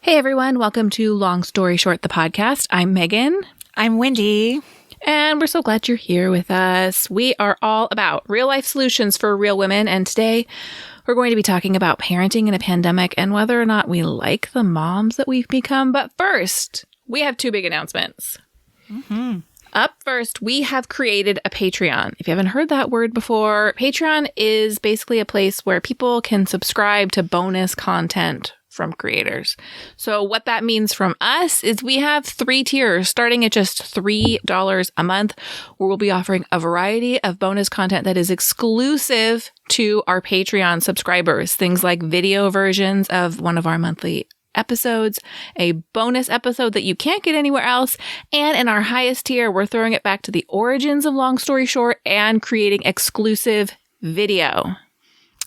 Hey everyone, welcome to Long Story Short, the podcast. I'm Megan. I'm Wendy. And we're so glad you're here with us. We are all about real life solutions for real women. And today we're going to be talking about parenting in a pandemic and whether or not we like the moms that we've become. But first, we have two big announcements. Up first, we have created a Patreon. If you haven't heard that word before, Patreon is basically a place where people can subscribe to bonus content from creators. So what that means from us is we have 3 tiers starting at just $3 a month, where we'll be offering a variety of bonus content that is exclusive to our Patreon subscribers. Things like video versions of one of our monthly episodes, a bonus episode that you can't get anywhere else, and in our highest tier, we're throwing it back to the origins of Long Story Short and creating exclusive video.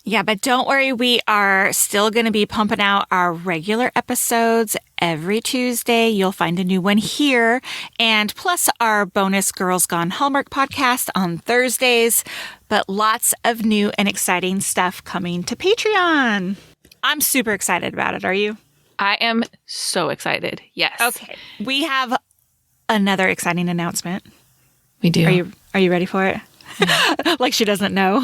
Yeah, but don't worry, we are still going to be pumping out our regular episodes every Tuesday. You'll find a new one here, and plus our bonus Girls Gone Hallmark podcast on Thursdays, but lots of new and exciting stuff coming to Patreon. I'm super excited about it. Are you? I am so excited. Yes. Okay. We have another exciting announcement. We do. Are you ready for it? Like she doesn't know.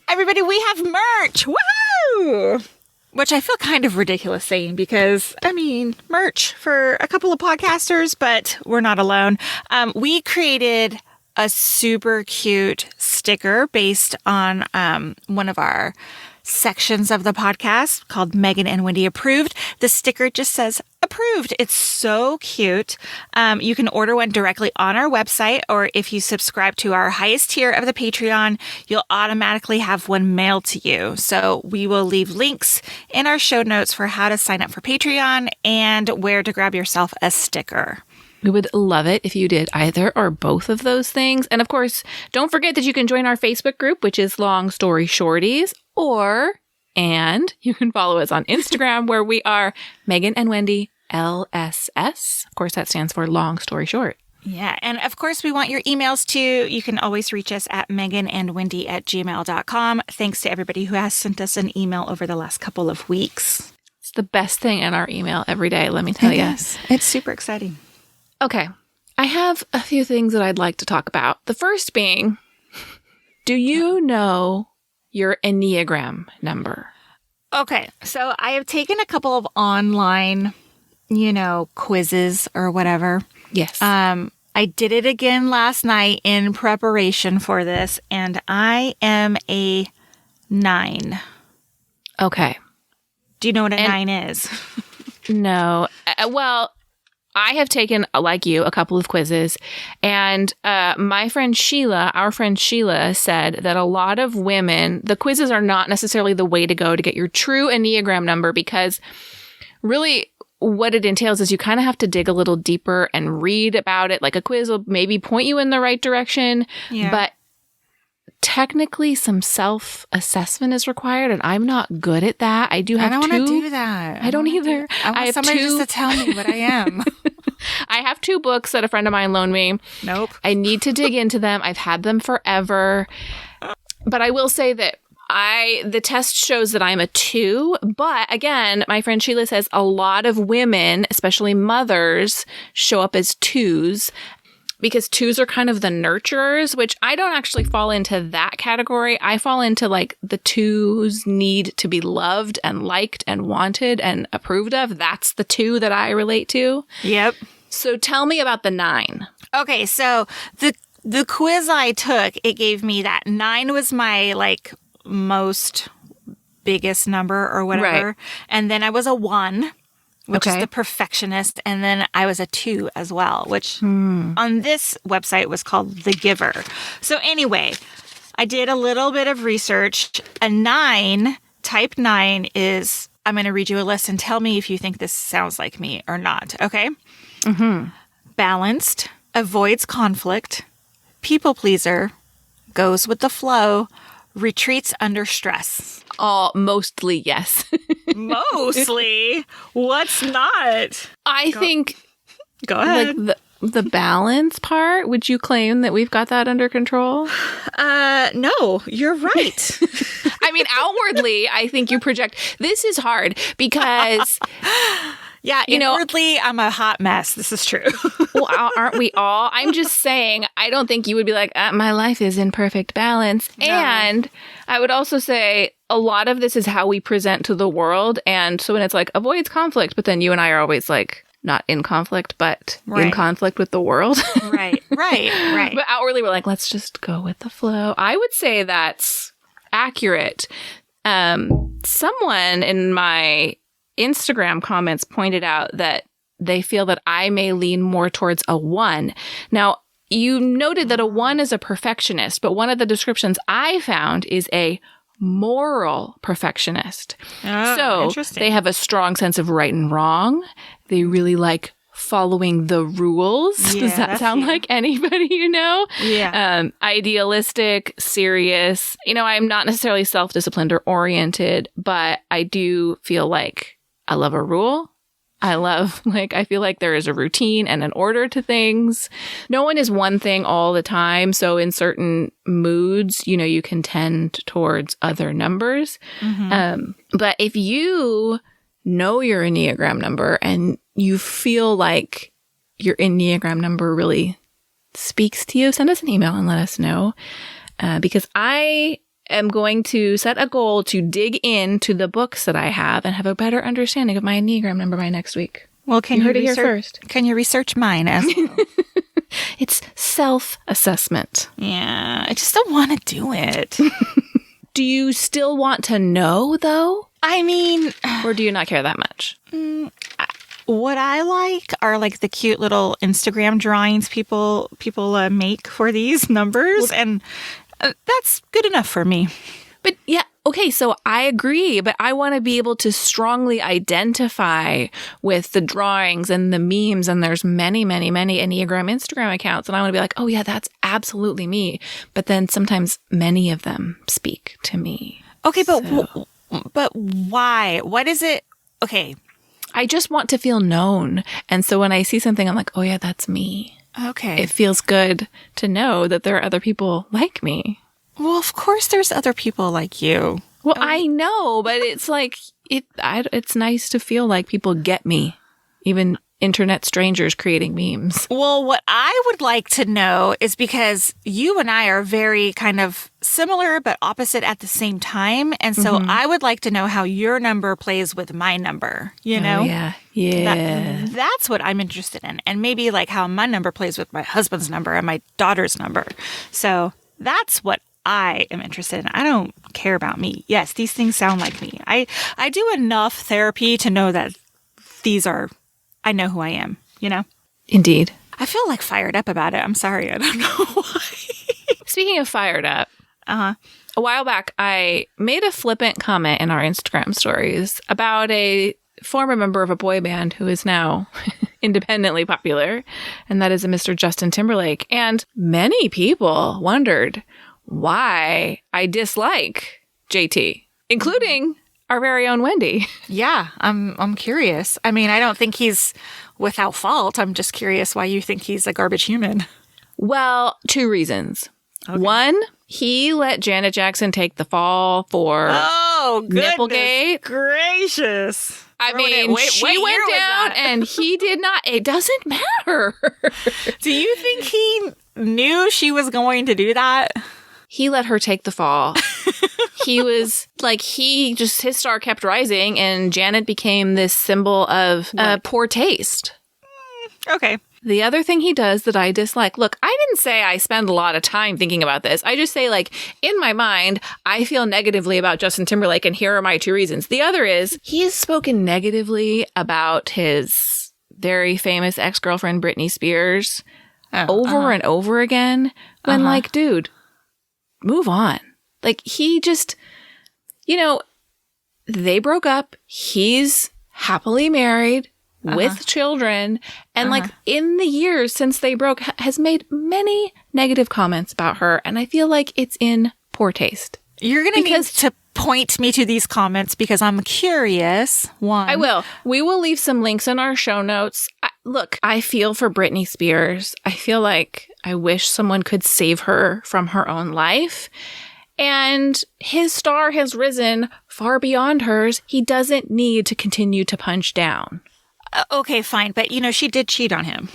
Everybody, we have merch. Woohoo! Which I feel kind of ridiculous saying because, merch for a couple of podcasters, but we're not alone. We created a super cute sticker based on one of our sections of the podcast called Megan and Wendy Approved. The sticker just says approved. It's so cute. You can order one directly on our website, or if you subscribe to our highest tier of the Patreon, you'll automatically have one mailed to you. So we will leave links in our show notes for how to sign up for Patreon and where to grab yourself a sticker. We would love it if you did either or both of those things. And of course, don't forget that you can join our Facebook group, which is Long Story Shorties, and you can follow us on Instagram where we are Megan and Wendy LSS. Of course, that stands for Long Story Short. Yeah. And of course, we want your emails too. You can always reach us at meganandwendy@gmail.com. Thanks to everybody who has sent us an email over the last couple of weeks. It's the best thing in our email every day, let me tell you. Yes. It's super exciting. Okay. I have a few things that I'd like to talk about. The first being, do you know your Enneagram number? Okay. So I have taken a couple of online, quizzes or whatever. Yes. I did it again last night in preparation for this, and I am a 9. Okay. Do you know what a 9 is? No. Well, I have taken, like you, a couple of quizzes, and our friend Sheila said that a lot of women, the quizzes are not necessarily the way to go to get your true Enneagram number, because really what it entails is you kind of have to dig a little deeper and read about it. Like a quiz will maybe point you in the right direction, but technically some self-assessment is required, and I'm not good at that. I don't want to do that. I don't either. I want somebody just to tell me what I am. I have 2 books that a friend of mine loaned me. Nope. I need to dig into them. I've had them forever. But I will say that the test shows that I'm a 2. But again, my friend Sheila says a lot of women, especially mothers, show up as 2s. Because 2s are kind of the nurturers, which I don't actually fall into that category. I fall into like the 2s need to be loved and liked and wanted and approved of. That's the 2 that I relate to. Yep. So tell me about the 9. Okay, so the quiz I took, it gave me that 9 was my most biggest number or whatever. Right. And then I was a 1. Which is the perfectionist, and then I was a 2 as well, which on this website was called The Giver. So anyway, I did a little bit of research. A 9, type 9 is, I'm going to read you a list and tell me if you think this sounds like me or not, okay? Balanced, avoids conflict, people pleaser, goes with the flow, retreats under stress. Oh, mostly yes. Mostly? What's not? I think... Go ahead. the balance part, would you claim that we've got that under control? No, you're right. I mean, outwardly, I think you project. This is hard because, yeah, inwardly, I'm a hot mess. This is true. Well, aren't we all? I'm just saying, I don't think you would be like, my life is in perfect balance. No. And I would also say a lot of this is how we present to the world. And so when it's like avoids conflict, but then you and I are always like, not in conflict, but in conflict with the world. Right. But outwardly, we're like, let's just go with the flow. I would say that's accurate. Someone in my Instagram comments pointed out that they feel that I may lean more towards a 1. Now, you noted that a 1 is a perfectionist, but one of the descriptions I found is a moral perfectionist. So they have a strong sense of right and wrong. They really like following the rules. Yeah, does that sound like anybody you know? Yeah. Idealistic, serious. I'm not necessarily self-disciplined or oriented, but I do feel like I love a rule. I feel like there is a routine and an order to things. No one is one thing all the time. So in certain moods, you can tend towards other numbers. Mm-hmm. But if you know your Enneagram number and you feel like your Enneagram number really speaks to you, send us an email and let us know. Because I am going to set a goal to dig into the books that I have and have a better understanding of my Enneagram number by next week. Well, you heard it here first. Can you research mine as well? It's self-assessment. Yeah, I just don't want to do it. Do you still want to know, though? I mean... Or do you not care that much? What I like are like the cute little Instagram drawings people make for these numbers, and that's good enough for me. But yeah, okay, so I agree, but I want to be able to strongly identify with the drawings and the memes, and there's many, many, many Enneagram Instagram accounts, and I want to be like, oh yeah, that's absolutely me. But then sometimes many of them speak to me. Okay, but why? What is it? Okay. I just want to feel known. And so when I see something, I'm like, oh yeah, that's me. Okay. It feels good to know that there are other people like me. Well, of course there's other people like you. Well, I know, but it's like, it's nice to feel like people get me. Even internet strangers creating memes. Well, what I would like to know is because you and I are very kind of similar but opposite at the same time. And so I would like to know how your number plays with my number, know? Oh, yeah. That's what I'm interested in. And maybe like how my number plays with my husband's number and my daughter's number. So that's what I am interested in. I don't care about me. Yes, these things sound like me. I do enough therapy to know that I know who I am, Indeed. I feel like fired up about it. I'm sorry. I don't know why. Speaking of fired up, a while back, I made a flippant comment in our Instagram stories about a former member of a boy band who is now independently popular, and that is a Mr. Justin Timberlake. And many people wondered why I dislike JT, including our very own Wendy. Yeah, I'm curious. I mean, I don't think he's without fault. I'm just curious why you think he's a garbage human. Well, 2 reasons. Okay. 1, he let Janet Jackson take the fall for Nipplegate. Gracious. I mean, she went down and he did not. It doesn't matter. Do you think he knew she was going to do that? He let her take the fall. He was like, his star kept rising and Janet became this symbol of poor taste. Okay. The other thing he does that I dislike, look, I didn't say I spend a lot of time thinking about this. I just say, like, in my mind, I feel negatively about Justin Timberlake, and here are my 2 reasons. The other is he has spoken negatively about his very famous ex-girlfriend, Britney Spears, over and over again. When, like, dude, move on. Like, he just, they broke up. He's happily married. With children, and like in the years since they broke, has made many negative comments about her, and I feel like it's in poor taste. You're going to need to point me to these comments because I'm curious. One. I will. We will leave some links in our show notes. Look, I feel for Britney Spears. I feel like I wish someone could save her from her own life. And his star has risen far beyond hers. He doesn't need to continue to punch down. Okay, fine. But, she did cheat on him.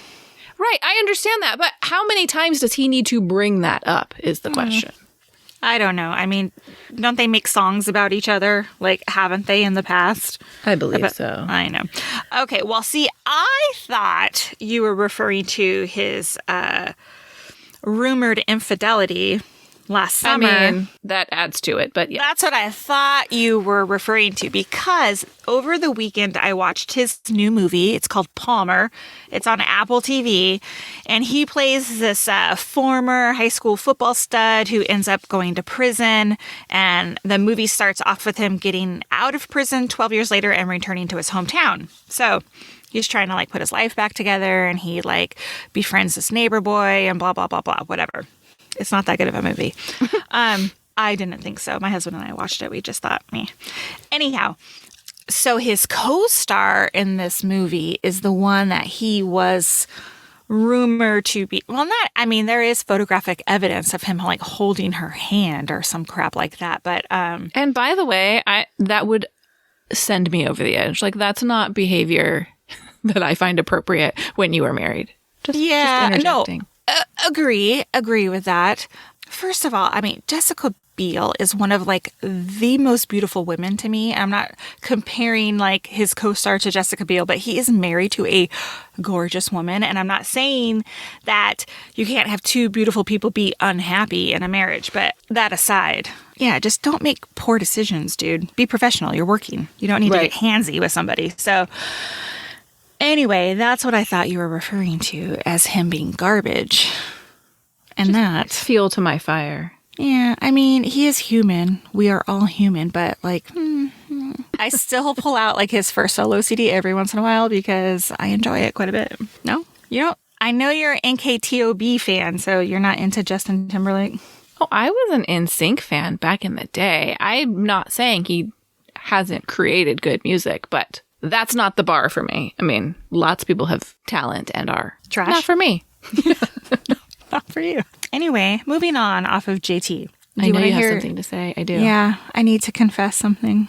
Right. I understand that. But how many times does he need to bring that up is the question. I don't know. I mean, don't they make songs about each other? Like, haven't they in the past? I believe so. I know. Okay. Well, see, I thought you were referring to his rumored infidelity last summer. I mean, that adds to it, but yeah. That's what I thought you were referring to because over the weekend I watched his new movie. It's called Palmer. It's on Apple TV. And he plays this former high school football stud who ends up going to prison. And the movie starts off with him getting out of prison 12 years later and returning to his hometown. So he's trying to put his life back together and he befriends this neighbor boy and blah, blah, blah, blah, whatever. It's not that good of a movie. I didn't think so. My husband and I watched it. We just thought, meh. Anyhow, so his co-star in this movie is the one that he was rumored to be. Well, there is photographic evidence of him holding her hand or some crap like that. But and by the way, that would send me over the edge. That's not behavior that I find appropriate when you are married. Just interjecting. No. Agree with that. First of all, Jessica Biel is one of the most beautiful women to me. I'm not comparing his co-star to Jessica Biel, but he is married to a gorgeous woman. And I'm not saying that you can't have two beautiful people be unhappy in a marriage. But that aside, yeah, just don't make poor decisions, dude. Be professional. You're working. You don't need to get handsy with somebody. So anyway, that's what I thought you were referring to as him being garbage. And that's fuel to my fire. Yeah, he is human. We are all human, but I still pull out his first solo CD every once in a while because I enjoy it quite a bit. No? You don't? I know you're an NKTOB fan, so you're not into Justin Timberlake? Oh, I was an NSYNC fan back in the day. I'm not saying he hasn't created good music, but that's not the bar for me. Lots of people have talent and are trash. Not for me. Not for you. Anyway, moving on off of JT. I know you have something to say. I do. Yeah, I need to confess something.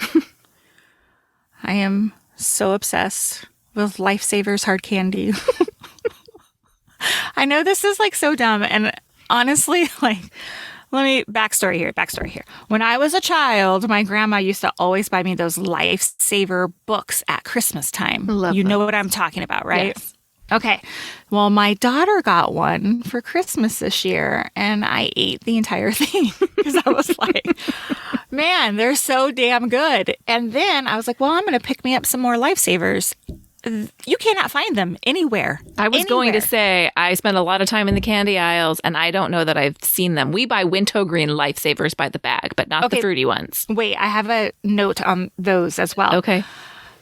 I am so obsessed with Lifesavers hard candy. I know this is so dumb. And honestly, let me backstory here. When I was a child, my grandma used to always buy me those Lifesaver books at Christmas time. You know what I'm talking about, right? Yes. Okay. Well, my daughter got one for Christmas this year, and I ate the entire thing because I was like, man, they're so damn good. And then I was like, well, I'm going to pick me up some more Lifesavers. You cannot find them anywhere. I was going to say, I spend a lot of time in the candy aisles, and I don't know that I've seen them. We buy Wintergreen Lifesavers by the bag, but not the fruity ones. Wait, I have a note on those as well. Okay.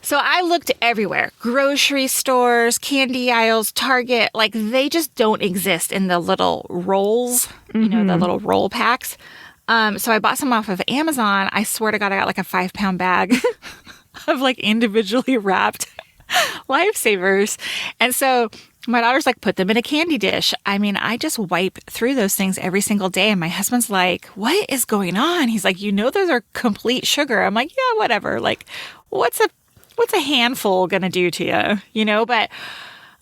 So I looked everywhere. Grocery stores, candy aisles, Target. They just don't exist in the little rolls, the little roll packs. So I bought some off of Amazon. I swear to God, I got a 5-pound bag of individually wrapped Lifesavers. And so my daughter's put them in a candy dish. I just wipe through those things every single day. And my husband's like, what is going on? He's like, those are complete sugar. I'm like, yeah, whatever. What's a handful going to do to you? But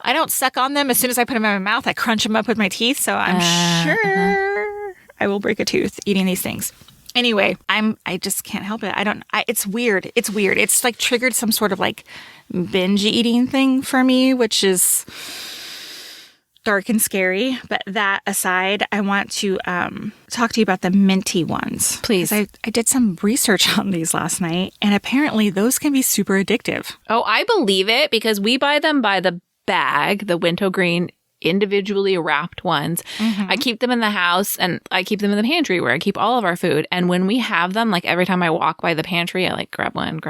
I don't suck on them. As soon as I put them in my mouth, I crunch them up with my teeth. So I'm sure I will break a tooth eating these things. Anyway, I just can't help it. It's weird. It's weird. It's triggered some sort of binge eating thing for me, which is dark and scary. But that aside, I want to talk to you about the minty ones. Please. I did some research on these last night, and apparently those can be super addictive. Oh, I believe it because we buy them by the bag, the Wintergreen individually wrapped ones. Mm-hmm. I keep them in the house and I keep them in the pantry where I keep all of our food. And when we have them, every time I walk by the pantry, I grab one.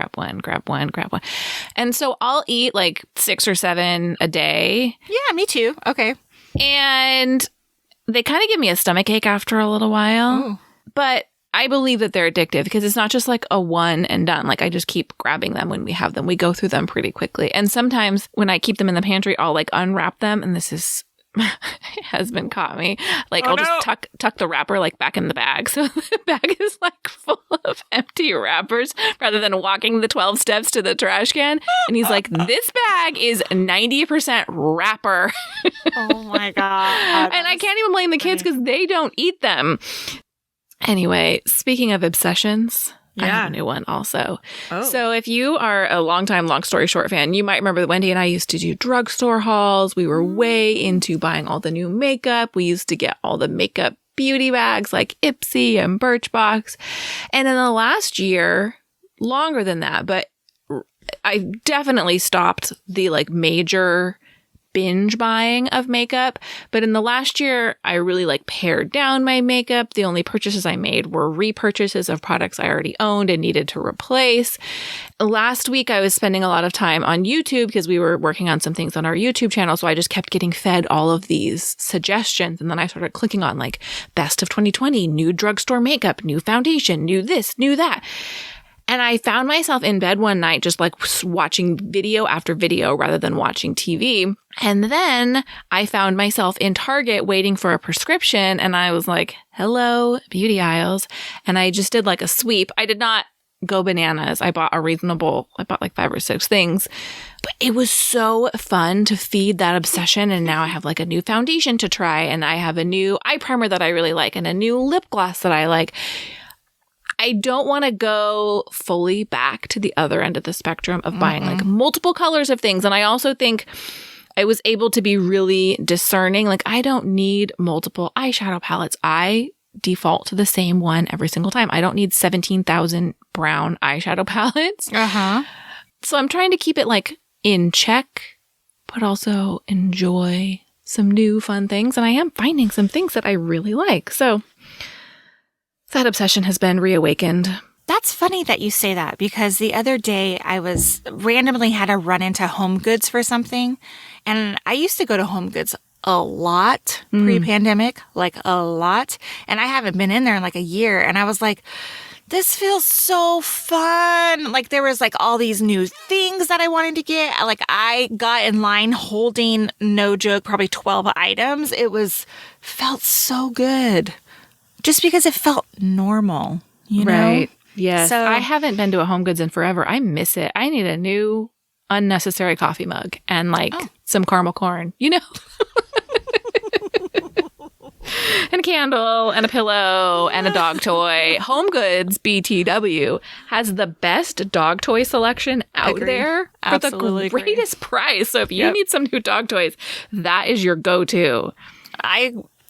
And so I'll eat 6 or 7 a day. Yeah, me too. Okay. And they kind of give me a stomachache after a little while. Ooh. But I believe that they're addictive because it's not just like a one and done. Like I just keep grabbing them when we have them. We go through them pretty quickly. And sometimes when I keep them in the pantry, I'll like unwrap them. And this is husband caught me. Like I'll just tuck the wrapper like back in the bag. So the bag is like full of empty wrappers rather than walking the 12 steps to the trash can. And he's like, this bag is 90% wrapper. Oh my God. And I can't even blame the kids because they don't eat them. Anyway, speaking of obsessions, I have a new one also. Oh. So if you are a long story short fan, you might remember that Wendy and I used to do drugstore hauls. We were way into buying all the new makeup. We used to get all the makeup beauty bags like Ipsy and Birchbox. And in the last year, longer than that, but I definitely stopped the like major binge buying of makeup. But in the last year, I really like pared down my makeup. The only purchases I made were repurchases of products I already owned and needed to replace. Last week, I was spending a lot of time on YouTube because we were working on some things on our YouTube channel. So I just kept getting fed all of these suggestions. And then I started clicking on like best of 2020, new drugstore makeup, new foundation, new this, new that. And I found myself in bed one night just like watching video after video rather than watching TV. And then I found myself in Target waiting for a prescription. And I was like, hello, beauty aisles. And I just did like a sweep. I did not go bananas. I bought like 5 or 6 things. But it was so fun to feed that obsession. And now I have like a new foundation to try. And I have a new eye primer that I really like and a new lip gloss that I like. I don't want to go fully back to the other end of the spectrum of buying like multiple colors of things. And I also think I was able to be really discerning. Like I don't need multiple eyeshadow palettes. I default to the same one every single time. I don't need 17,000 brown eyeshadow palettes. So I'm trying to keep it like in check, but also enjoy some new fun things. And I am finding some things that I really like. So that obsession has been reawakened. That's funny that you say that because the other day I was randomly had a run into Home Goods for something. And I used to go to Home Goods a lot pre-pandemic, like a lot. And I haven't been in there in like a year. And I was like, this feels so fun. Like there was like all these new things that I wanted to get. Like I got in line holding, no joke, probably 12 items. Felt so good. Just because it felt normal, you know? Right. Yes. So I haven't been to a Home Goods in forever. I miss it. I need a new unnecessary coffee mug and like some caramel corn, you know? And a candle and a pillow and a dog toy. Home Goods BTW has the best dog toy selection out there for the greatest price. So if you need some new dog toys, that is your go-to.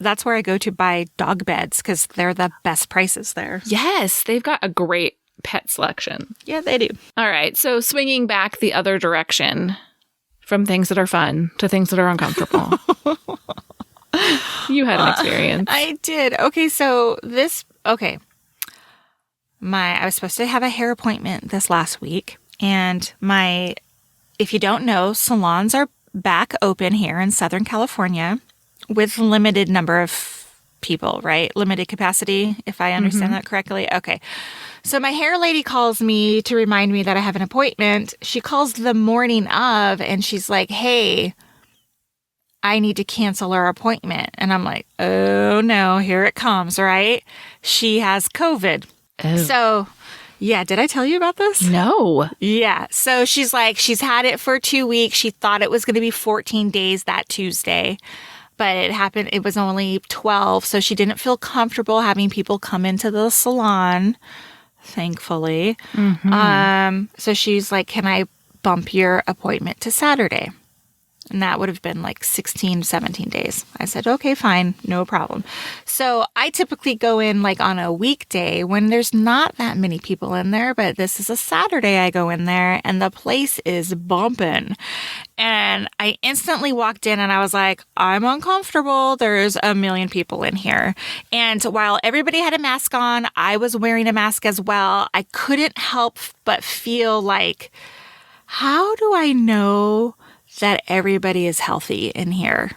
That's where I go to buy dog beds because they're the best prices there. Yes, they've got a great pet selection. Yeah, they do. All right, so swinging back the other direction from things that are fun to things that are uncomfortable. You had an experience. I did. Okay, so I was supposed to have a hair appointment this last week. And if you don't know, salons are back open here in Southern California. With limited number of people, right? Limited capacity, if I understand that correctly. Okay. So my hair lady calls me to remind me that I have an appointment. She calls the morning of and she's like, hey, I need to cancel our appointment. And I'm like, oh no, here it comes, right? She has COVID. Oh. So yeah, did I tell you about this? No. Yeah. So she's like, she's had it for 2 weeks. She thought it was going to be 14 days that Tuesday. But it was only 12, so she didn't feel comfortable having people come into the salon, thankfully. So she's like, can I bump your appointment to Saturday? And that would have been like 16, 17 days. I said, okay, fine, no problem. So I typically go in like on a weekday when there's not that many people in there, but this is a Saturday I go in there and the place is bumping. And I instantly walked in and I was like, I'm uncomfortable. There's a million people in here. And while everybody had a mask on, I was wearing a mask as well. I couldn't help but feel like, how do I know that everybody is healthy in here?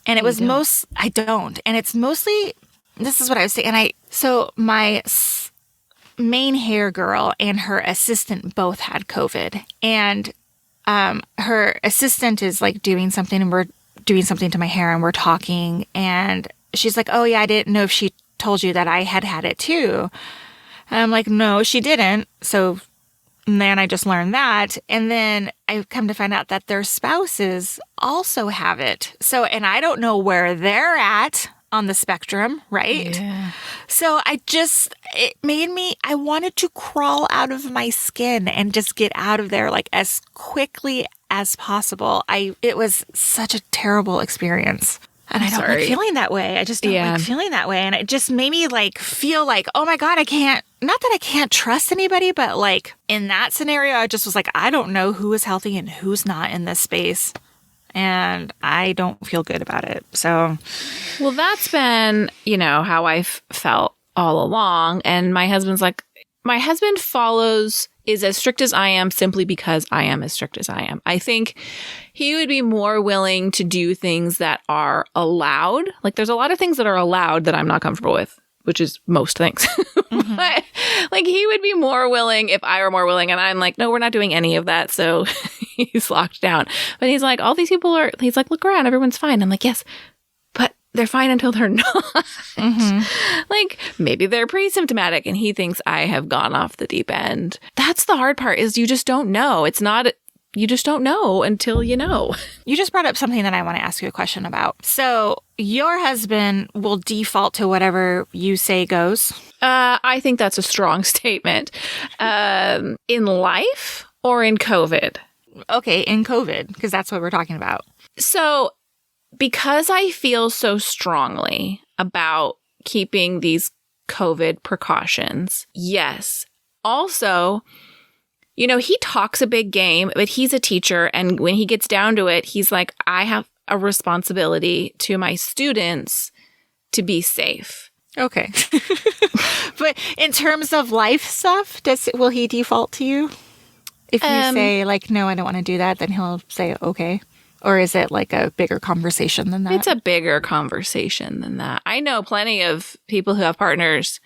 And it was I don't. And it's mostly, this is what I was saying. So my main hair girl and her assistant both had COVID. And her assistant is like doing something, and we're doing something to my hair, and we're talking, and she's like, oh yeah, I didn't know if she told you that I had it too. And I'm like, no, she didn't. So then I just learned that. And then I come to find out that their spouses also have it. So, and I don't know where they're at on the spectrum, right? Yeah. So it made me, I wanted to crawl out of my skin and just get out of there like as quickly as possible. It was such a terrible experience. And I don't like feeling that way. I just don't like feeling that way. And it just made me like feel like, oh my God, not that I can't trust anybody, but like in that scenario, I just was like, I don't know who is healthy and who's not in this space. And I don't feel good about it. So, well, that's been, how I've felt all along. And my husband is as strict as I am simply because I am as strict as I am. I think he would be more willing to do things that are allowed. Like there's a lot of things that are allowed that I'm not comfortable with, which is most things. Mm-hmm. But like he would be more willing if I were more willing. And I'm like, no, we're not doing any of that. So he's locked down. But he's like, all these people he's like, look around, everyone's fine. I'm like, yes, but they're fine until they're not. Mm-hmm. Like maybe they're pre-symptomatic and he thinks I have gone off the deep end. That's the hard part is you just don't know. You just don't know until you know. You just brought up something that I want to ask you a question about. So your husband will default to whatever you say goes? I think that's a strong statement. In life or in COVID? Okay, in COVID, because that's what we're talking about. So because I feel so strongly about keeping these COVID precautions, yes. Also, he talks a big game, but he's a teacher. And when he gets down to it, he's like, I have a responsibility to my students to be safe. Okay. But in terms of life stuff, will he default to you? If you say like, no, I don't want to do that, then he'll say, okay. Or is it like a bigger conversation than that? It's a bigger conversation than that. I know plenty of people who have partners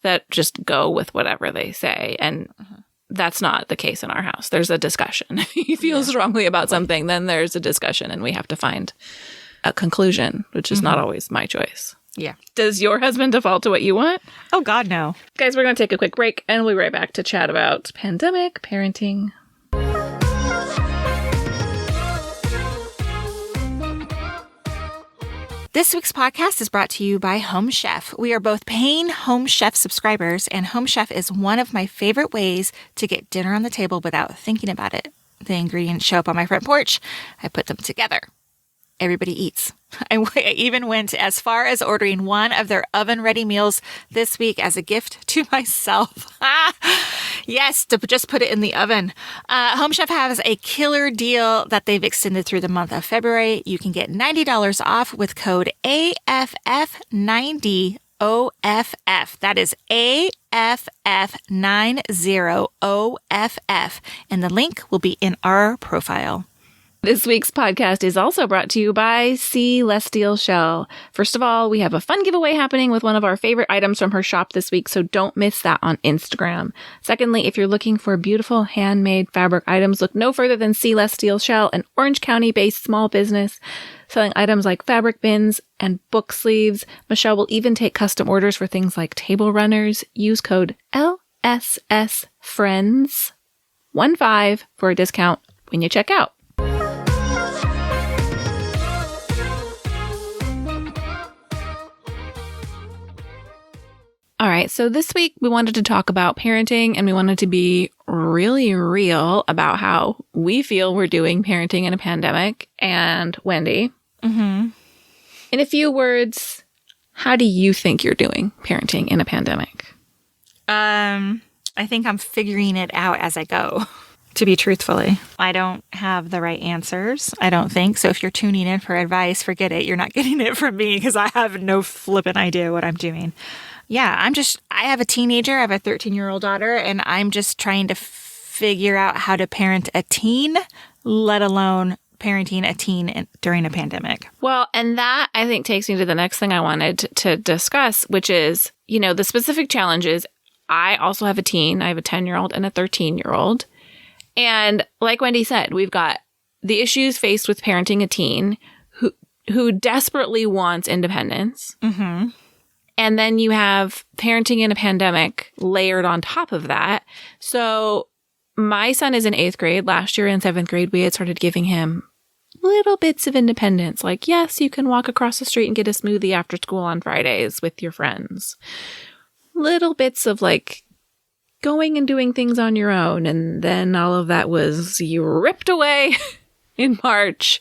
that just go with whatever they say. And that's not the case in our house. There's a discussion. If he feels strongly about something, then there's a discussion and we have to find a conclusion, which is not always my choice. Yeah. Does your husband default to what you want? Oh, God, no. Guys, we're going to take a quick break and we'll be right back to chat about pandemic, parenting. This week's podcast is brought to you by Home Chef. We are both paying Home Chef subscribers, and Home Chef is one of my favorite ways to get dinner on the table without thinking about it. The ingredients show up on my front porch. I put them together. Everybody eats. I even went as far as ordering one of their oven-ready meals this week as a gift to myself. Yes, to just put it in the oven. Home Chef has a killer deal that they've extended through the month of February. You can get $90 off with code AFF90OFF. That is AFF90OFF. And the link will be in our profile. This week's podcast is also brought to you by Celestial Shell. First of all, we have a fun giveaway happening with one of our favorite items from her shop this week, so don't miss that on Instagram. Secondly, if you're looking for beautiful handmade fabric items, look no further than Celestial Shell, an Orange County-based small business selling items like fabric bins and book sleeves. Michelle will even take custom orders for things like table runners. Use code LSSFriends15 for a discount when you check out. All right, so this week we wanted to talk about parenting, and we wanted to be really real about how we feel we're doing parenting in a pandemic. And Wendy, in a few words, how do you think you're doing parenting in a pandemic? I think I'm figuring it out as I go, to be truthfully. I don't have the right answers, I don't think. So if you're tuning in for advice, forget it. You're not getting it from me because I have no flippin' idea what I'm doing. Yeah, I have a teenager. I have a 13-year-old daughter, and I'm just trying to figure out how to parent a teen, let alone parenting a teen during a pandemic. Well, and that, I think, takes me to the next thing I wanted to discuss, which is, the specific challenges I also have a teen. I have a 10-year-old and a 13-year-old. And like Wendy said, we've got the issues faced with parenting a teen who desperately wants independence. Mm-hmm. And then you have parenting in a pandemic layered on top of that. So my son is in 8th grade. Last year in 7th grade, we had started giving him little bits of independence. Like, yes, you can walk across the street and get a smoothie after school on Fridays with your friends. Little bits of like going and doing things on your own. And then all of that was ripped away in March.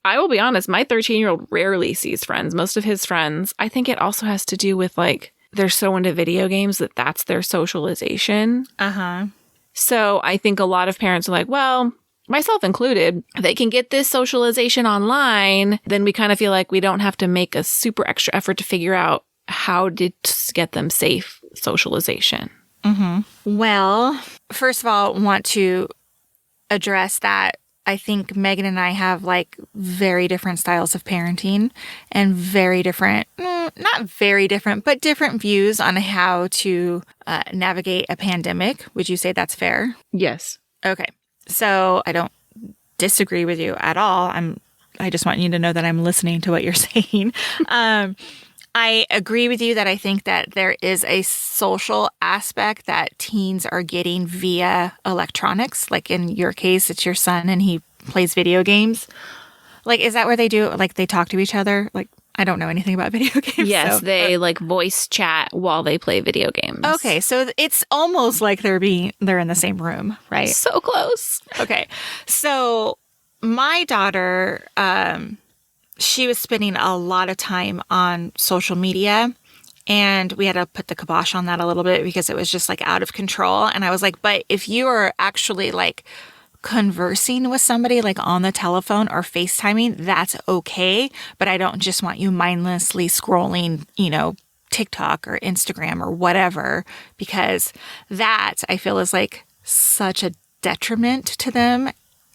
I will be honest, my 13-year-old rarely sees friends. Most of his friends, I think it also has to do with like, they're so into video games that that's their socialization. Uh-huh. So I think a lot of parents are like, well, myself included, they can get this socialization online. Then we kind of feel like we don't have to make a super extra effort to figure out how to get them safe socialization. Mm-hmm. Well, first of all, want to address that I think Megan and I have like very different styles of parenting and very different, not very different, but different views on how to navigate a pandemic. Would you say that's fair? Yes. Okay. So I don't disagree with you at all. I just want you to know that I'm listening to what you're saying. I agree with you that I think that there is a social aspect that teens are getting via electronics. Like in your case, it's your son and he plays video games. Like, is that where they do, like they talk to each other? Like, I don't know anything about video games. Yes, so, they like voice chat while they play video games. Okay, so it's almost like they're in the same room, right? So close. Okay, so my daughter, she was spending a lot of time on social media, and we had to put the kibosh on that a little bit because it was just like out of control. And I was like, but if you are actually like conversing with somebody like on the telephone or FaceTiming, that's okay. But I don't just want you mindlessly scrolling, TikTok or Instagram or whatever, because that I feel is like such a detriment to them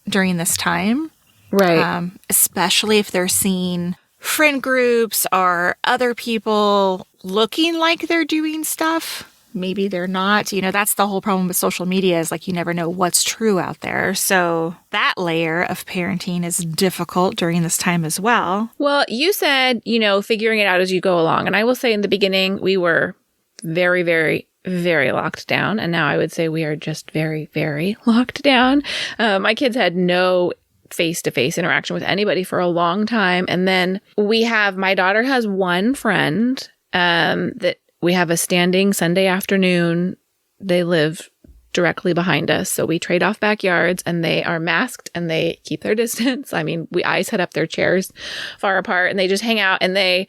during this time. Right. Especially if they're seeing friend groups or other people looking like they're doing stuff. Maybe they're not. That's the whole problem with social media is like you never know what's true out there. So that layer of parenting is difficult during this time as well. Well, you said, figuring it out as you go along. And I will say in the beginning, we were very, very, very locked down. And now I would say we are just very, very locked down. My kids had no face-to-face interaction with anybody for a long time. And then my daughter has one friend that we have a standing Sunday afternoon. They live directly behind us. So we trade off backyards and they are masked and they keep their distance. I mean, I set up their chairs far apart and they just hang out and they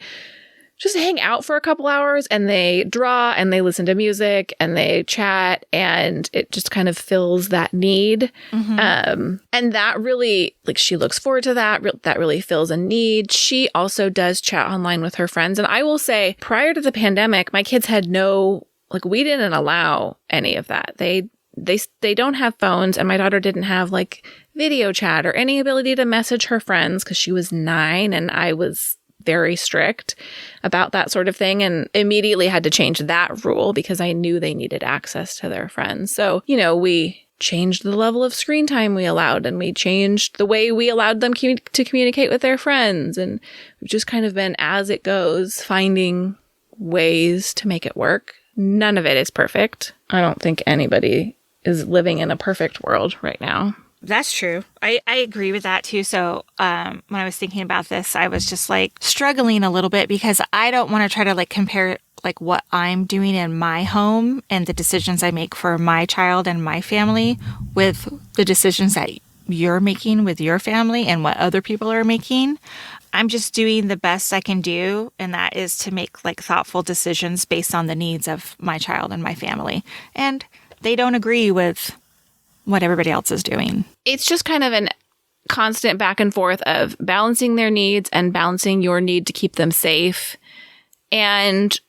just hang out for a couple hours and they draw and they listen to music and they chat and it just kind of fills that need. Mm-hmm. And that really, like she looks forward to that. That really fills a need. She also does chat online with her friends. And I will say prior to the pandemic, my kids had we didn't allow any of that. They don't have phones and my daughter didn't have like video chat or any ability to message her friends because she was 9 and I was very strict about that sort of thing and immediately had to change that rule because I knew they needed access to their friends. So, we changed the level of screen time we allowed and we changed the way we allowed them to communicate with their friends. And we've just kind of been as it goes, finding ways to make it work. None of it is perfect. I don't think anybody is living in a perfect world right now. That's true. I agree with that too. So when I was thinking about this, I was just like struggling a little bit because I don't want to try to like compare like what I'm doing in my home and the decisions I make for my child and my family with the decisions that you're making with your family and what other people are making. I'm just doing the best I can do, and that is to make like thoughtful decisions based on the needs of my child and my family. And they don't agree with what everybody else is doing. It's just kind of an constant back and forth of balancing their needs and balancing your need to keep them safe. And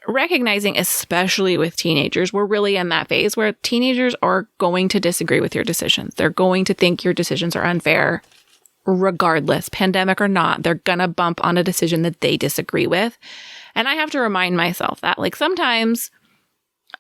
recognizing, especially with teenagers, we're really in that phase where teenagers are going to disagree with your decisions. They're going to think your decisions are unfair, regardless, pandemic or not. They're going to bump on a decision that they disagree with. And I have to remind myself that, like, sometimes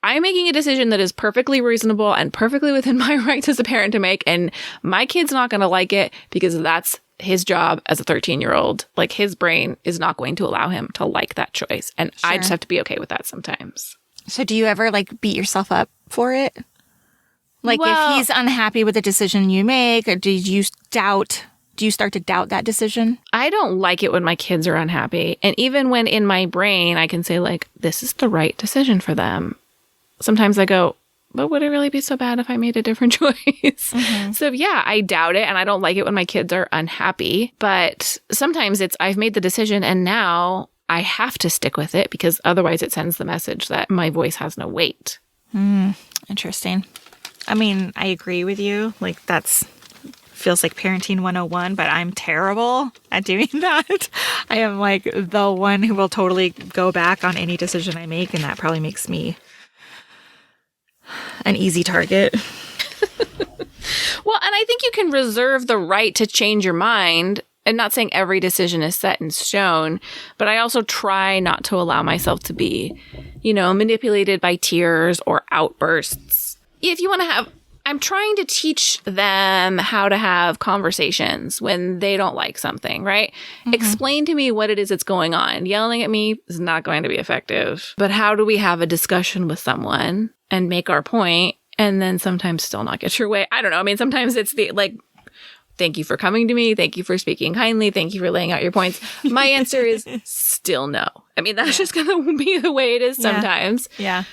I'm making a decision that is perfectly reasonable and perfectly within my rights as a parent to make. And my kid's not going to like it because that's his job as a 13-year-old. Like, his brain is not going to allow him to like that choice. And I just have to be okay with that sometimes. So do you ever like beat yourself up for it? Like, if he's unhappy with the decision you make, or do you start to doubt that decision? I don't like it when my kids are unhappy. And even when in my brain, I can say like, this is the right decision for them. Sometimes I go, but would it really be so bad if I made a different choice? Mm-hmm. So yeah, I doubt it. And I don't like it when my kids are unhappy. But sometimes it's, I've made the decision and now I have to stick with it because otherwise it sends the message that my voice has no weight. Interesting. I mean, I agree with you. Like, feels like parenting 101, but I'm terrible at doing that. I am like the one who will totally go back on any decision I make. And that probably makes me an easy target. Well, and I think you can reserve the right to change your mind. And not saying every decision is set in stone, but I also try not to allow myself to be, manipulated by tears or outbursts. If you want to have, I'm trying to teach them how to have conversations when they don't like something, right? Mm-hmm. Explain to me what it is that's going on. Yelling at me is not going to be effective. But how do we have a discussion with someone and make our point and then sometimes still not get your way? I don't know. I mean, sometimes it's thank you for coming to me. Thank you for speaking kindly. Thank you for laying out your points. My answer is still no. I mean, that's just going to be the way it is sometimes. Yeah.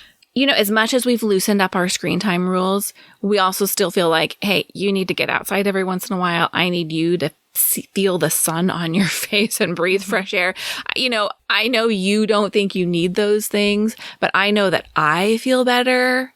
As much as we've loosened up our screen time rules, we also still feel like, hey, you need to get outside every once in a while. I need you to feel the sun on your face and breathe fresh air. I know you don't think you need those things, but I know that I feel better.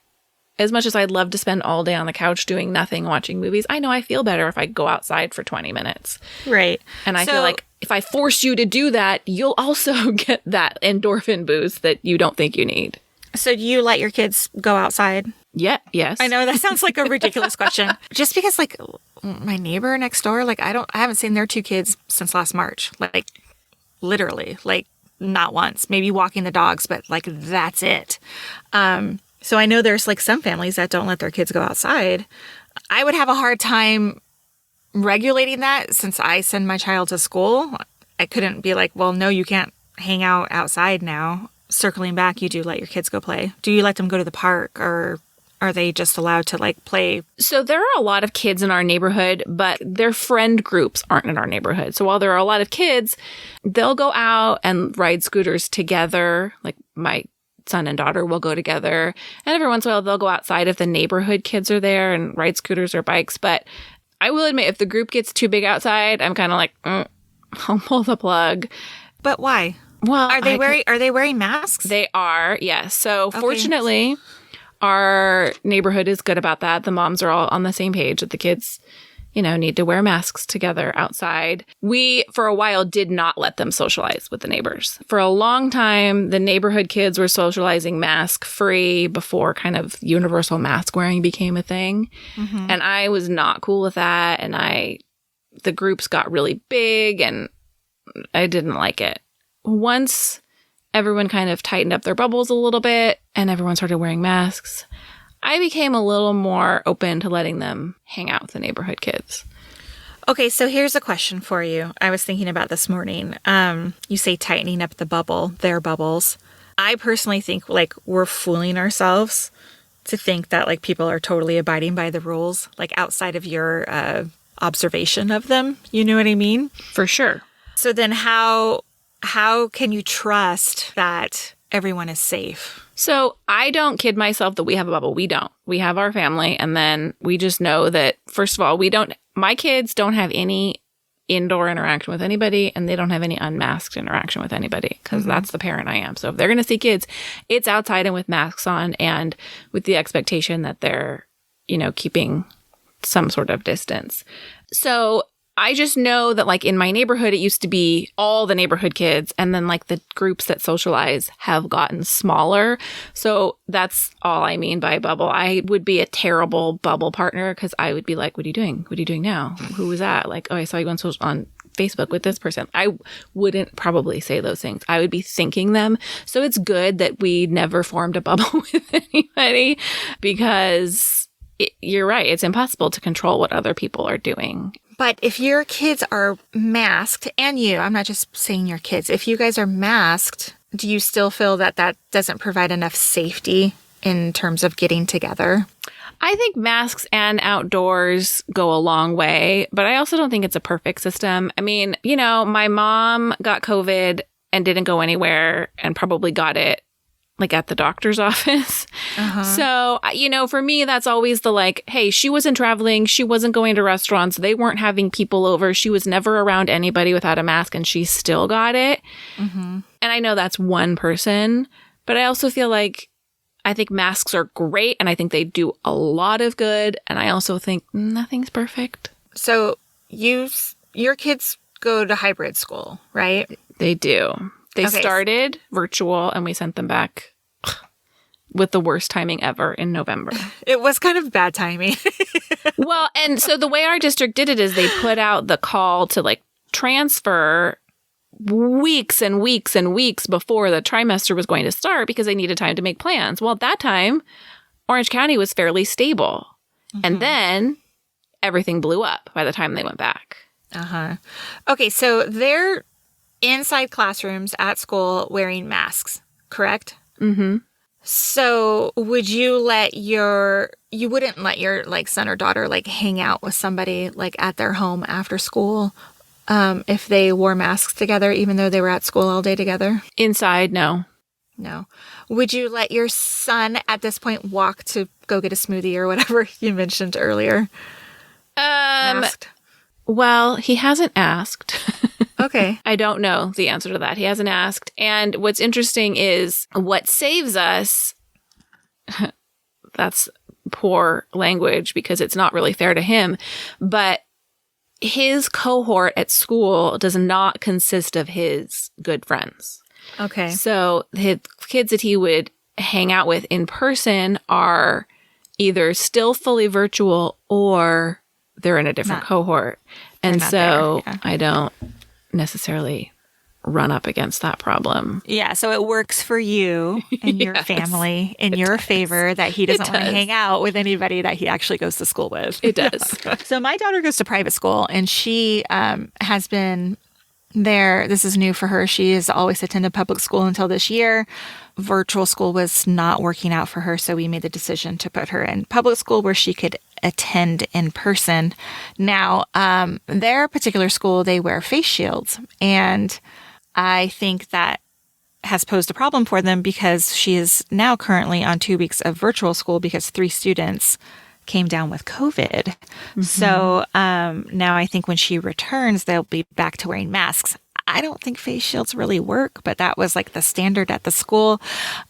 As much as I'd love to spend all day on the couch doing nothing, watching movies, I know I feel better if I go outside for 20 minutes. Right. And I feel like if I force you to do that, you'll also get that endorphin boost that you don't think you need. So do you let your kids go outside? Yeah. Yes. I know that sounds like a ridiculous question. Just because like my neighbor next door, like I haven't seen their 2 kids since last March. Like literally, like not once, maybe walking the dogs, but like that's it. So I know there's like some families that don't let their kids go outside. I would have a hard time regulating that since I send my child to school. I couldn't be like, well, no, you can't hang out outside now. Circling back, you do let your kids go play. Do you let them go to the park or are they just allowed to like play? So there are a lot of kids in our neighborhood, but their friend groups aren't in our neighborhood. So while there are a lot of kids, they'll go out and ride scooters together. Like my son and daughter will go together. And every once in a while, they'll go outside if the neighborhood kids are there and ride scooters or bikes. But I will admit, if the group gets too big outside, I'm kind of like, I'll pull the plug. But why? Well, are they wearing masks? They are, yes. So fortunately, our neighborhood is good about that. The moms are all on the same page that the kids, need to wear masks together outside. We, for a while, did not let them socialize with the neighbors. For a long time, the neighborhood kids were socializing mask-free before kind of universal mask wearing became a thing. Mm-hmm. And I was not cool with that. And the groups got really big and I didn't like it. Once everyone kind of tightened up their bubbles a little bit and everyone started wearing masks, I became a little more open to letting them hang out with the neighborhood kids. Okay, so here's a question for you. I was thinking about this morning. You say tightening up the bubble, their bubbles. I personally think like we're fooling ourselves to think that like people are totally abiding by the rules, like outside of your observation of them. You know what I mean? For sure. So then how can you trust that everyone is safe? So I don't kid myself that we have a bubble. We don't. We have our family. And then we just know that, first of all, my kids don't have any indoor interaction with anybody and they don't have any unmasked interaction with anybody because that's the parent I am. So if they're going to see kids, it's outside and with masks on and with the expectation that they're, keeping some sort of distance. So I just know that like in my neighborhood, it used to be all the neighborhood kids and then like the groups that socialize have gotten smaller. So that's all I mean by bubble. I would be a terrible bubble partner because I would be like, what are you doing? What are you doing now? Who was that? Like, oh, I saw you on Facebook with this person. I wouldn't probably say those things. I would be thinking them. So it's good that we never formed a bubble with anybody because you're right. It's impossible to control what other people are doing. But if your kids are masked, and I'm not just saying your kids, if you guys are masked, do you still feel that that doesn't provide enough safety in terms of getting together? I think masks and outdoors go a long way, but I also don't think it's a perfect system. I mean, my mom got COVID and didn't go anywhere and probably got it like at the doctor's office. So, for me, that's always the hey, she wasn't traveling. She wasn't going to restaurants. They weren't having people over. She was never around anybody without a mask and she still got it. And I know that's one person, but I also feel like I think masks are great and I think they do a lot of good. And I also think nothing's perfect. So your kids go to hybrid school, right? They do. They started virtual and we sent them back with the worst timing ever in November. It was kind of bad timing. Well, and so the way our district did it is they put out the call to transfer weeks and weeks and weeks before the trimester was going to start because they needed time to make plans. Well, at that time, Orange County was fairly stable. And then everything blew up by the time they went back. Okay, so they're inside classrooms at school wearing masks, correct? So would you you wouldn't let your son or daughter hang out with somebody at their home after school if they wore masks together, even though they were at school all day together? Inside, no. No. Would you let your son at this point walk to go get a smoothie or whatever you mentioned earlier? Masked? Well, he hasn't asked. Okay. I don't know the answer to that. He hasn't asked. And what's interesting is what saves us, that's poor language because it's not really fair to him, but his cohort at school does not consist of his good friends. Okay. So the kids that he would hang out with in person are either still fully virtual or they're in a different cohort. And so I don't necessarily run up against that problem. Yeah, so it works for you and your family in your favor that he doesn't want to hang out with anybody that he actually goes to school with. It does. So my daughter goes to private school and she has been there. This is new for her. She has always attended public school until this year. Virtual school was not working out for her, so we made the decision to put her in public school where she could attend in person. Now, their particular school, they wear face shields, and I think that has posed a problem for them because she is now currently on 2 weeks of virtual school because 3 students came down with COVID. So now I think when she returns, they'll be back to wearing masks. I don't think face shields really work, but that was the standard at the school.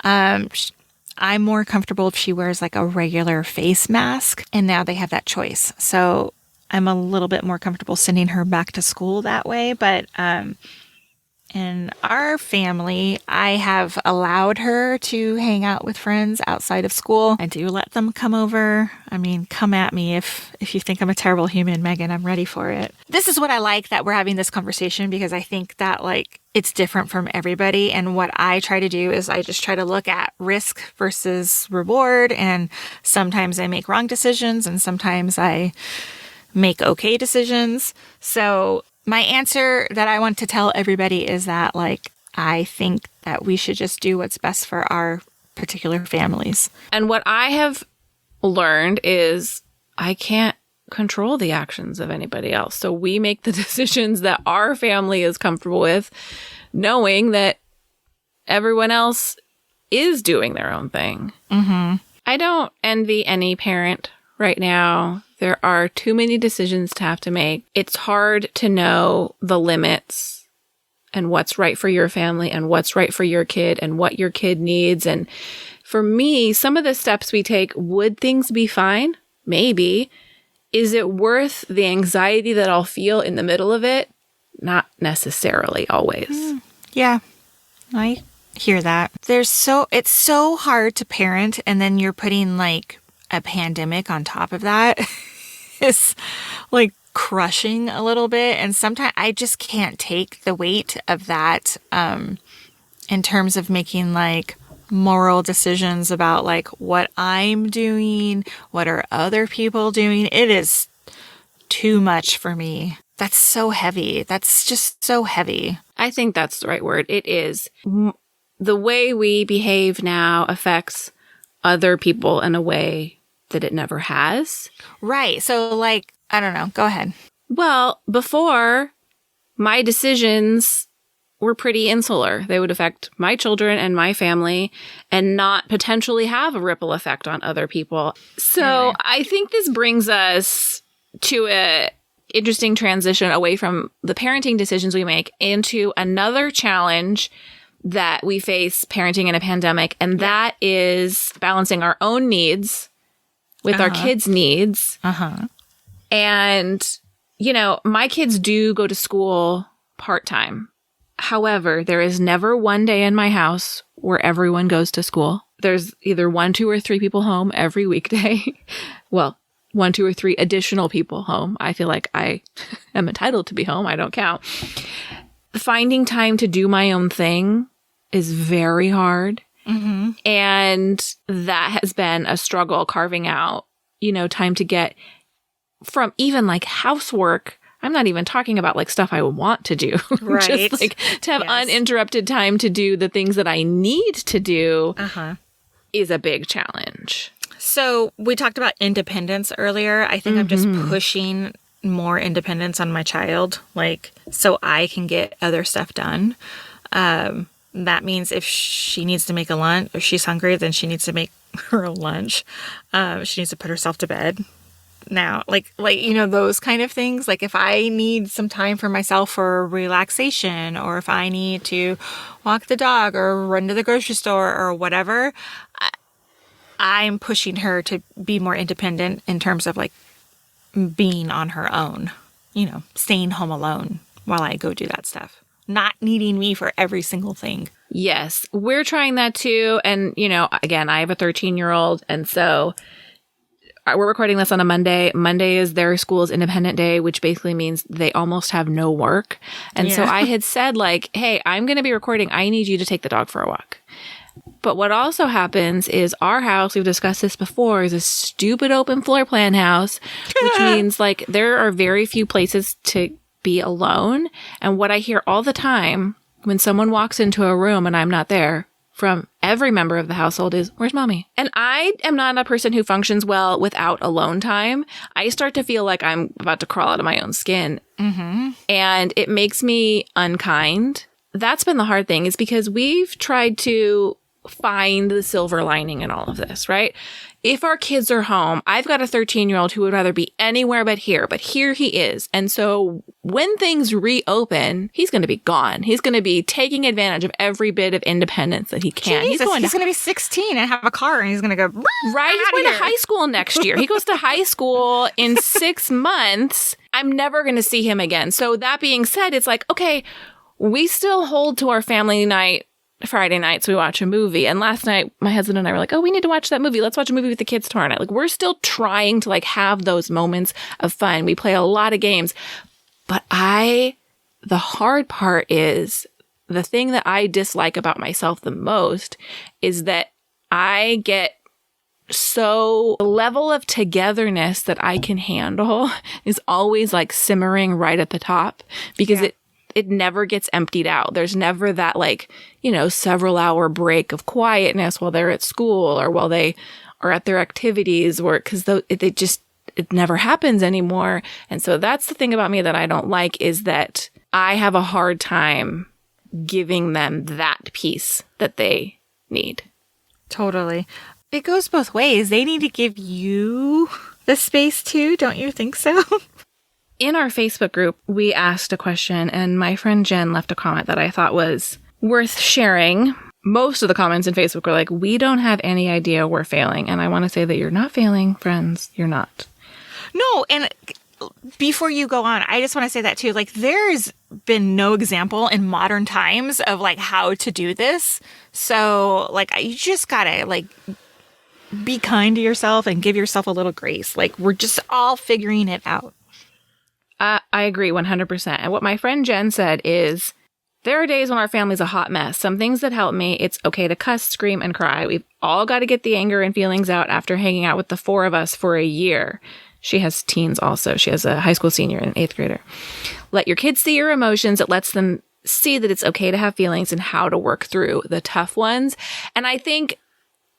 I'm more comfortable if she wears a regular face mask, and now they have that choice. So I'm a little bit more comfortable sending her back to school that way. But in our family, I have allowed her to hang out with friends outside of school. I do let them come over. I mean, come at me if you think I'm a terrible human, Megan. I'm ready for it. This is what I like that we're having this conversation because I think that it's different from everybody. And what I try to do is I just try to look at risk versus reward. And sometimes I make wrong decisions and sometimes I make okay decisions. So my answer that I want to tell everybody is that, I think that we should just do what's best for our particular families. And what I have learned is I can't control the actions of anybody else. So we make the decisions that our family is comfortable with, knowing that everyone else is doing their own thing. I don't envy any parent right now. There are too many decisions to have to make. It's hard to know the limits and what's right for your family and what's right for your kid and what your kid needs. And for me, some of the steps we take, would things be fine? Maybe. Is it worth the anxiety that I'll feel in the middle of it? Not necessarily always. Yeah, I hear that. It's so hard to parent, and then you're putting a pandemic on top of that. It's crushing a little bit. And sometimes I just can't take the weight of that in terms of making like moral decisions about like what I'm doing, what are other people doing. It is too much for me. That's so heavy. That's just so heavy. I think that's the right word. It is. The way we behave now affects other people in a way that it never has. Right. So like, I don't know. Go ahead. Well, before, my decisions were pretty insular. They would affect my children and my family and not potentially have a ripple effect on other people. So I think this brings us to a interesting transition away from the parenting decisions we make into another challenge that we face parenting in a pandemic, and that is balancing our own needs with our kids' needs. And, you know, my kids do go to school part-time. However, there is never one day in my house where everyone goes to school. There's either 1, 2, or 3 people home every weekday. Well, 1, 2, or 3 additional people home. I feel like I am entitled to be home. I don't count. Finding time to do my own thing is very hard. And that has been a struggle, carving out, you know, time to get from even like housework. I'm not even talking about like stuff I want to do. Right. Just like to have uninterrupted time to do the things that I need to do is a big challenge. So we talked about independence earlier. I think I'm just pushing more independence on my child, like so I can get other stuff done. That means if she needs to make a lunch or she's hungry, then she needs to make her own lunch. She needs to put herself to bed. Now, like, you know, those kind of things. Like if I need some time for myself for relaxation, or if I need to walk the dog or run to the grocery store or whatever, I'm pushing her to be more independent in terms of like being on her own, you know, staying home alone while I go do that stuff, not needing me for every single thing. Yes, we're trying that too. And, you know, again, I have a 13-year-old. And so we're recording this on a Monday. Monday is their school's independent day, which basically means they almost have no work. And so I had said like, hey, I'm going to be recording. I need you to take the dog for a walk. But what also happens is our house, we've discussed this before, is a stupid open floor plan house, which means like there are very few places to be alone. And what I hear all the time when someone walks into a room and I'm not there from every member of the household is, where's mommy? And I am not a person who functions well without alone time. I start to feel like I'm about to crawl out of my own skin. And it makes me unkind. That's been the hard thing, is because we've tried to find the silver lining in all of this, right? If our kids are home, I've got a 13-year-old who would rather be anywhere but here he is. And so when things reopen, he's going to be gone. He's going to be taking advantage of every bit of independence that he can. Jesus, he's going to be 16 and have a car, and he's going to go right. He's going to high school next year. He goes to high school in 6 months. I'm never going to see him again. So that being said, it's like, okay, we still hold to our family night Friday nights. We watch a movie. And last night, my husband and I were like, oh, we need to watch that movie. Let's watch a movie with the kids tomorrow night. Like, we're still trying to like have those moments of fun. We play a lot of games. But the hard part is, the thing that I dislike about myself the most is that I get so the level of togetherness that I can handle is always like simmering right at the top, because it never gets emptied out. There's never that like, you know, several hour break of quietness while they're at school or while they are at their activities, or because it never happens anymore. And so that's the thing about me that I don't like, is that I have a hard time giving them that piece that they need. Totally. It goes both ways. They need to give you the space too. Don't you think so? In our Facebook group, we asked a question, and my friend Jen left a comment that I thought was worth sharing. Most of the comments in Facebook were like, we don't have any idea we're failing. And I want to say that you're not failing, friends. You're not. No, and before you go on, I just want to say that too. Like, there's been no example in modern times of like how to do this. So like, you just gotta like be kind to yourself and give yourself a little grace. Like, we're just all figuring it out. I agree 100%. And what my friend Jen said is, there are days when our family's a hot mess. Some things that help me, it's okay to cuss, scream, and cry. We've all got to get the anger and feelings out after hanging out with the 4 of us for a year. She has teens also. She has a high school senior and an 8th grader. Let your kids see your emotions. It lets them see that it's okay to have feelings and how to work through the tough ones. And I think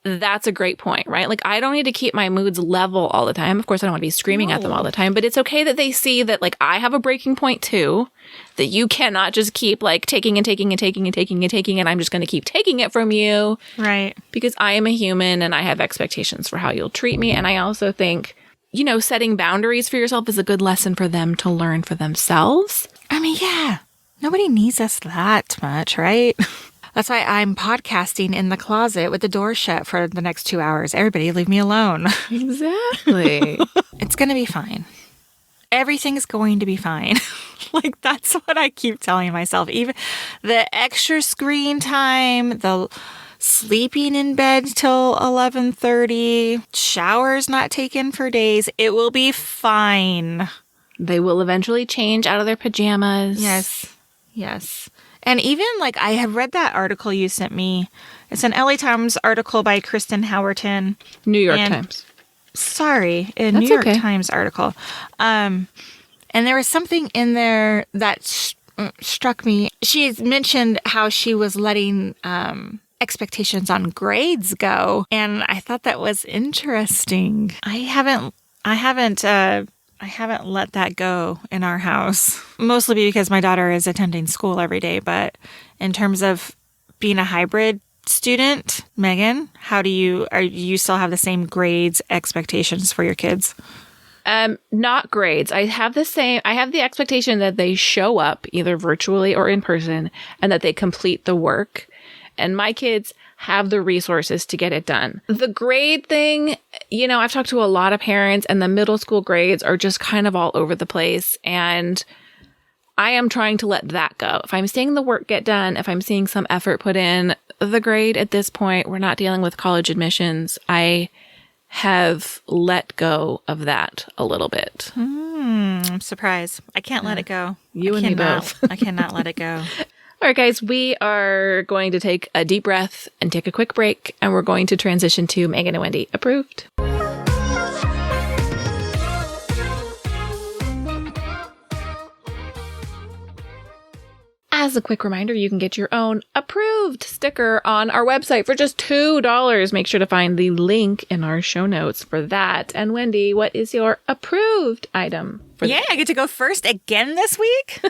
that's a great point, right? Like, I don't need to keep my moods level all the time. Of course, I don't want to be screaming at them all the time, but it's okay that they see that, like, I have a breaking point too, that you cannot just keep, like, taking and taking and taking and taking and taking, and I'm just going to keep taking it from you. Right. Because I am a human and I have expectations for how you'll treat me. And I also think, you know, setting boundaries for yourself is a good lesson for them to learn for themselves. I mean, yeah. Nobody needs us that much, right? That's why I'm podcasting in the closet with the door shut for the next 2 hours. Everybody leave me alone. Exactly. It's going to be fine. Everything's going to be fine. Like, that's what I keep telling myself. Even the extra screen time, the sleeping in bed till 11:30, showers not taken for days. It will be fine. They will eventually change out of their pajamas. Yes. Yes. And even, like, I have read that article you sent me. It's an LA Times article by Kristen Howerton. New York Times. Sorry, a That's New York okay. Times article. And there was something in there that struck me. She mentioned how she was letting expectations on grades go. And I thought that was interesting. I haven't let that go in our house, mostly because my daughter is attending school every day. But in terms of being a hybrid student, Megan, do you still have the same grades expectations for your kids? Not grades. I have the expectation that they show up either virtually or in person and that they complete the work. And my kids have the resources to get it done. The grade thing, you know, I've talked to a lot of parents and the middle school grades are just kind of all over the place. And I am trying to let that go. If I'm seeing the work get done, if I'm seeing some effort put in, the grade at this point, we're not dealing with college admissions. I have let go of that a little bit. I'm surprised. I can't let it go. You and me both. I cannot let it go. All right, guys, we are going to take a deep breath and take a quick break, and we're going to transition to Megan and Wendy approved. As a quick reminder, you can get your own approved sticker on our website for just $2. Make sure to find the link in our show notes for that. And Wendy, what is your approved item? I get to go first again this week.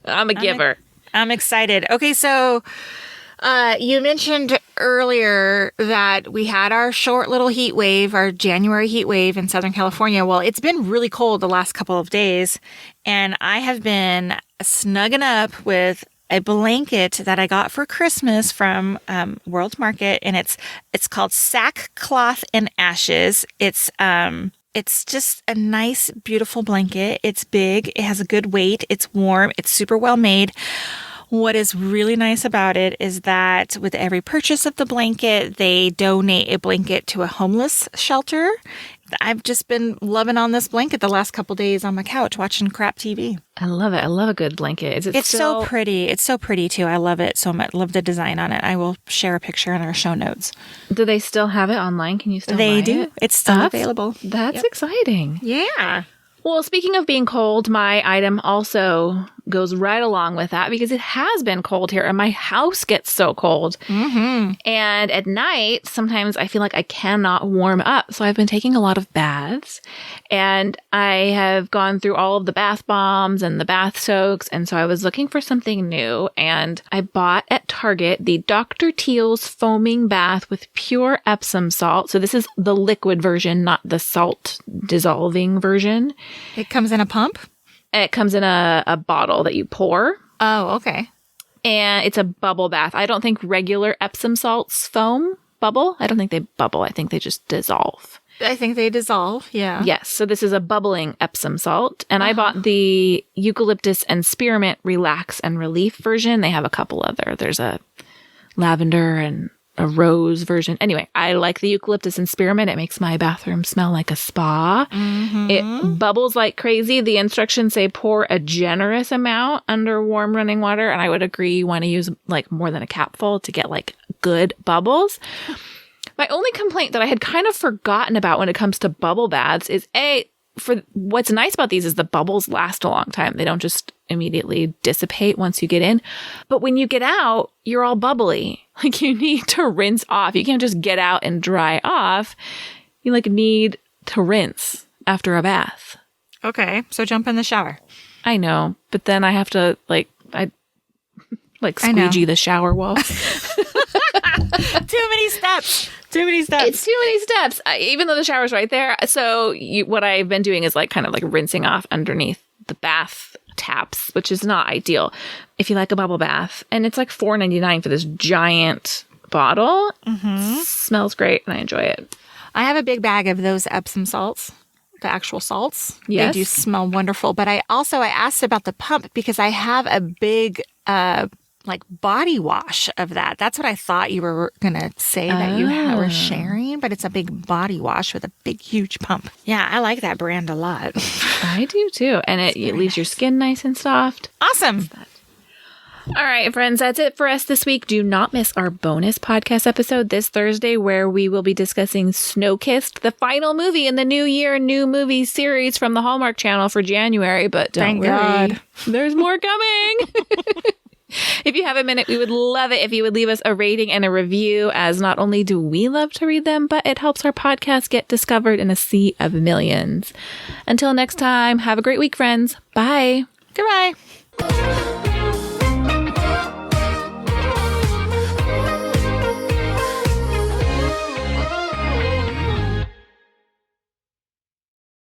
I'm a giver. I'm excited. Okay, so you mentioned earlier that we had our short little heat wave, our January heat wave in Southern California. Well, it's been really cold the last couple of days, and I have been snugging up with a blanket that I got for Christmas from World Market, and it's called Sackcloth and Ashes. It's just a nice, beautiful blanket. It's big. It has a good weight. It's warm. It's super well made. What is really nice about it is that with every purchase of the blanket, they donate a blanket to a homeless shelter. I've just been loving on this blanket the last couple days on my couch watching crap TV. I love it. I love a good blanket. It's so pretty. It's so pretty too. I love it so much. Love the design on it. I will share a picture in our show notes. Do they still have it online? Can you still buy it? They do. It's still available. That's exciting. Yeah. Well, speaking of being cold, my item also goes right along with that because it has been cold here and my house gets so cold. Mm-hmm. And at night, sometimes I feel like I cannot warm up. So I've been taking a lot of baths and I have gone through all of the bath bombs and the bath soaks. And so I was looking for something new and I bought at Target the Dr. Teal's foaming bath with pure Epsom salt. So this is the liquid version, not the salt dissolving version. It comes in a pump? It comes in a bottle that you pour. Oh, okay. And it's a bubble bath. I don't think regular Epsom salts foam bubble. I don't think they bubble. I think they just dissolve. I think they dissolve, yeah. Yes. So this is a bubbling Epsom salt. And I bought the eucalyptus and spearmint relax and relief version. They have a couple other. There's a lavender and a rose version. Anyway, I like the eucalyptus and spearmint. It makes my bathroom smell like a spa. It bubbles like crazy. The instructions say pour a generous amount under warm running water. And I would agree you want to use like more than a capful to get like good bubbles. My only complaint that I had kind of forgotten about when it comes to bubble baths is for what's nice about these is the bubbles last a long time. They don't just immediately dissipate once you get in. But when you get out, you're all bubbly. Like you need to rinse off. You can't just get out and dry off. You like need to rinse after a bath. Okay. So jump in the shower. I know. But then I have to squeegee the shower walls. Too many steps. It's too many steps, even though the shower's right there. So what I've been doing is like kind of like rinsing off underneath the bath taps, which is not ideal if you like a bubble bath. And it's like $4.99 for this giant bottle. Smells great and I enjoy it. I have a big bag of those Epsom salts, the actual salts. Yes. They do smell wonderful. But I asked about the pump because I have a big body wash of that. That's what I thought you were going to say that you were sharing, but it's a big body wash with a big, huge pump. Yeah, I like that brand a lot. I do too. And it leaves your skin nice and soft. Awesome. All right, friends, that's it for us this week. Do not miss our bonus podcast episode this Thursday where we will be discussing Snow-Kissed, the final movie in the New Year New Movie series from the Hallmark Channel for January. But don't worry, God. There's more coming. If you have a minute, we would love it if you would leave us a rating and a review, as not only do we love to read them, but it helps our podcast get discovered in a sea of millions. Until next time, have a great week, friends. Bye. Goodbye.